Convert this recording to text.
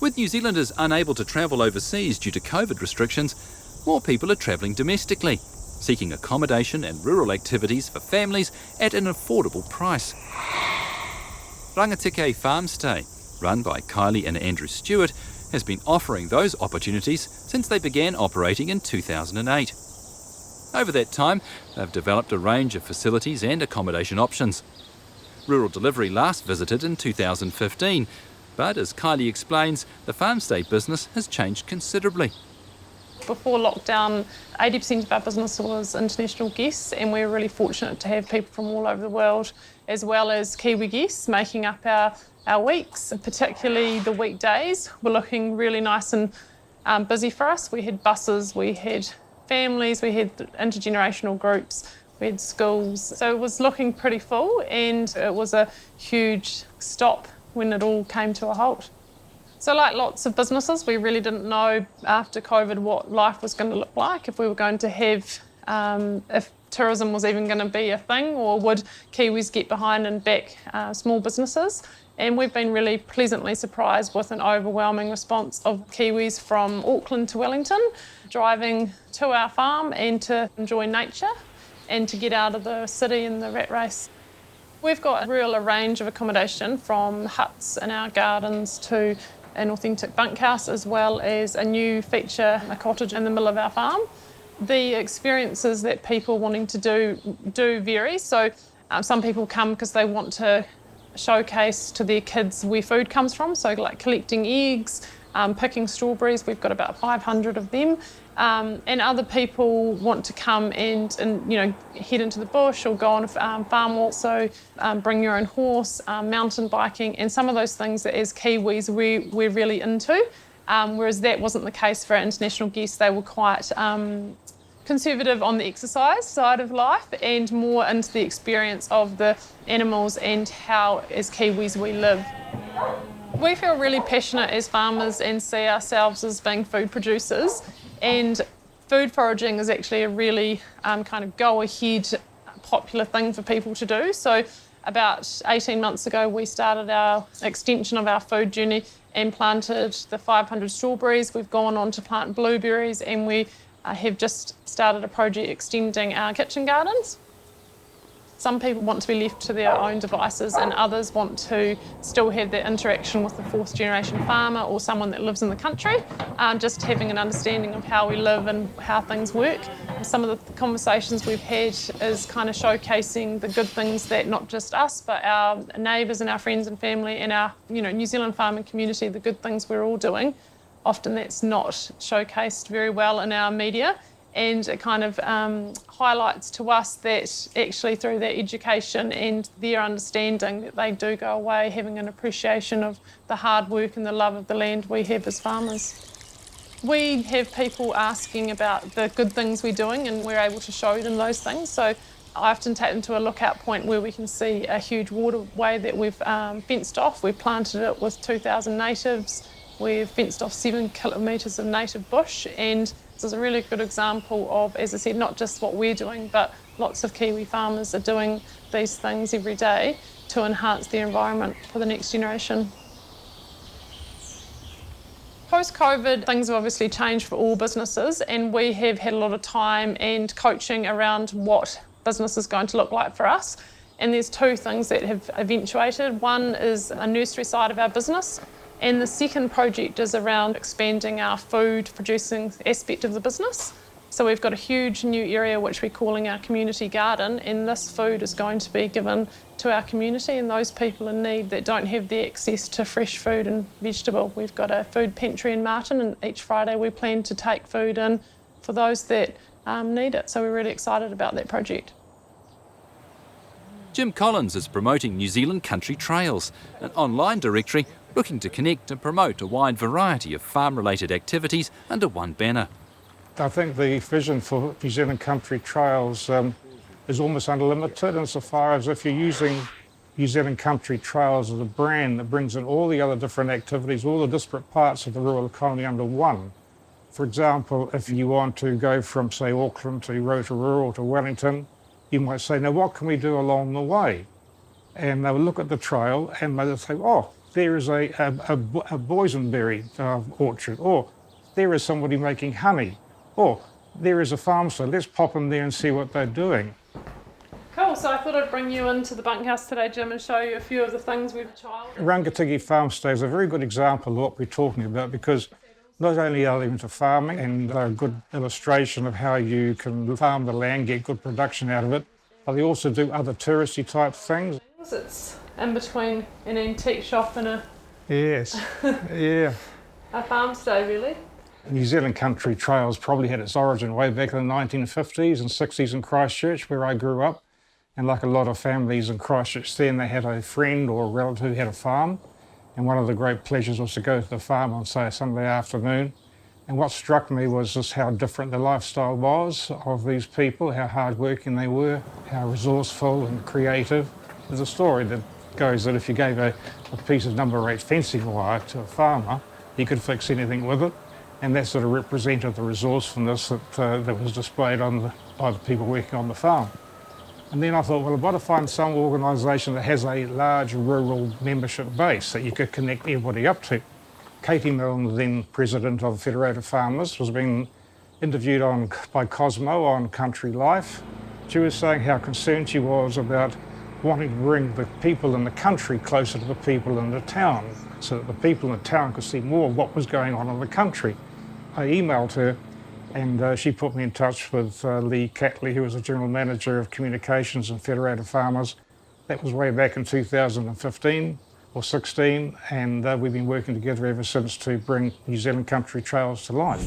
With New Zealanders unable to travel overseas due to COVID restrictions, more people are travelling domestically, seeking accommodation and rural activities for families at an affordable price. Rangitikei Farmstay, run by Kylie and Andrew Stewart, has been offering those opportunities since they began operating in 2008. Over that time, they've developed a range of facilities and accommodation options. Rural delivery last visited in 2015, but as Kylie explains, the Farmstay business has changed considerably. Before lockdown, 80% of our business was international guests, and we're really fortunate to have people from all over the world, as well as Kiwi guests, making up our weeks. Particularly the weekdays were looking really nice and busy for us. We had buses, we had families, we had intergenerational groups, we had schools. So it was looking pretty full, and it was a huge stop when it all came to a halt. So like lots of businesses, we really didn't know after COVID what life was going to look like, if we were going to have, if tourism was even going to be a thing, or would Kiwis get behind and back small businesses. And we've been really pleasantly surprised with an overwhelming response of Kiwis from Auckland to Wellington, driving to our farm and to enjoy nature and to get out of the city and the rat race. We've got a range of accommodation, from huts in our gardens to an authentic bunkhouse, as well as a new feature, a cottage in the middle of our farm. The experiences that people wanting to do vary. So some people come because they want to showcase to their kids where food comes from, so like collecting eggs, picking strawberries. We've got about 500 of them. And other people want to come and head into the bush or go on a farm walk, so bring your own horse, mountain biking, and some of those things that as Kiwis we're really into, whereas that wasn't the case for our international guests. They were quite conservative on the exercise side of life and more into the experience of the animals and how as Kiwis we live. We feel really passionate as farmers and see ourselves as being food producers, and food foraging is actually a really kind of go-ahead popular thing for people to do. So about 18 months ago we started our extension of our food journey and planted the 500 strawberries. We've gone on to plant blueberries, and we have just started a project extending our kitchen gardens. Some people want to be left to their own devices, and others want to still have that interaction with the fourth generation farmer or someone that lives in the country, just having an understanding of how we live and how things work. Some of the conversations we've had is kind of showcasing the good things that not just us, but our neighbours and our friends and family and our New Zealand farming community, the good things we're all doing. Often that's not showcased very well in our media. And it kind of highlights to us that actually through their education and their understanding that they do go away having an appreciation of the hard work and the love of the land we have as farmers. We have people asking about the good things we're doing, and we're able to show them those things. So I often take them to a lookout point where we can see a huge waterway that we've fenced off. We've planted it with 2,000 natives. We've fenced off 7 kilometres of native bush, and this is a really good example of, as I said, not just what we're doing, but lots of Kiwi farmers are doing these things every day to enhance the environment for the next generation. Post-COVID, things have obviously changed for all businesses, and we have had a lot of time and coaching around what business is going to look like for us. And there's 2 things that have eventuated. One is a nursery side of our business, and the second project is around expanding our food producing aspect of the business. So we've got a huge new area which we're calling our community garden, and this food is going to be given to our community and those people in need that don't have the access to fresh food and vegetable. We've got a food pantry in Martin, and each Friday we plan to take food in for those that need it. So we're really excited about that project. Jim Collins is promoting New Zealand Country Trails, an online directory looking to connect and promote a wide variety of farm-related activities under one banner. I think the vision for New Zealand Country Trails is almost unlimited insofar as if you're using New Zealand Country Trails as a brand that brings in all the other different activities, all the disparate parts of the rural economy under one. For example, if you want to go from, say, Auckland to Rotorua to Wellington, you might say, now what can we do along the way? And they will look at the trail and they'll say, oh, there is a boysenberry orchard, or there is somebody making honey, or there is a farmstay. Let's pop in there and see what they're doing. Cool, so I thought I'd bring you into the bunkhouse today, Jim, and show you a few of the things we've trialled. Rangitikei Farmstay is a very good example of what we're talking about, because not only are they into farming, and they're a good illustration of how you can farm the land, get good production out of it, but they also do other touristy type things. It's in between an antique shop and Yes, yeah. a farmstay, really. New Zealand Country Trails probably had its origin way back in the 1950s and 60s in Christchurch, where I grew up. And like a lot of families in Christchurch then, they had a friend or a relative who had a farm. And one of the great pleasures was to go to the farm on, say, a Sunday afternoon. And what struck me was just how different the lifestyle was of these people, how hardworking they were, how resourceful and creative. There's a story that goes that if you gave a piece of number 8 fencing wire to a farmer, he could fix anything with it. And that sort of represented the resourcefulness that was displayed by the people working on the farm. And then I thought, well, I've got to find some organisation that has a large rural membership base that you could connect everybody up to. Katie Milne, then president of Federated Farmers, was being interviewed by Cosmo on Country Life. She was saying how concerned she was about wanting to bring the people in the country closer to the people in the town, so that the people in the town could see more of what was going on in the country. I emailed her, and she put me in touch with Lee Catley, who was the General Manager of Communications and Federated Farmers. That was way back in 2015 or 16, and we've been working together ever since to bring New Zealand Country Trails to life.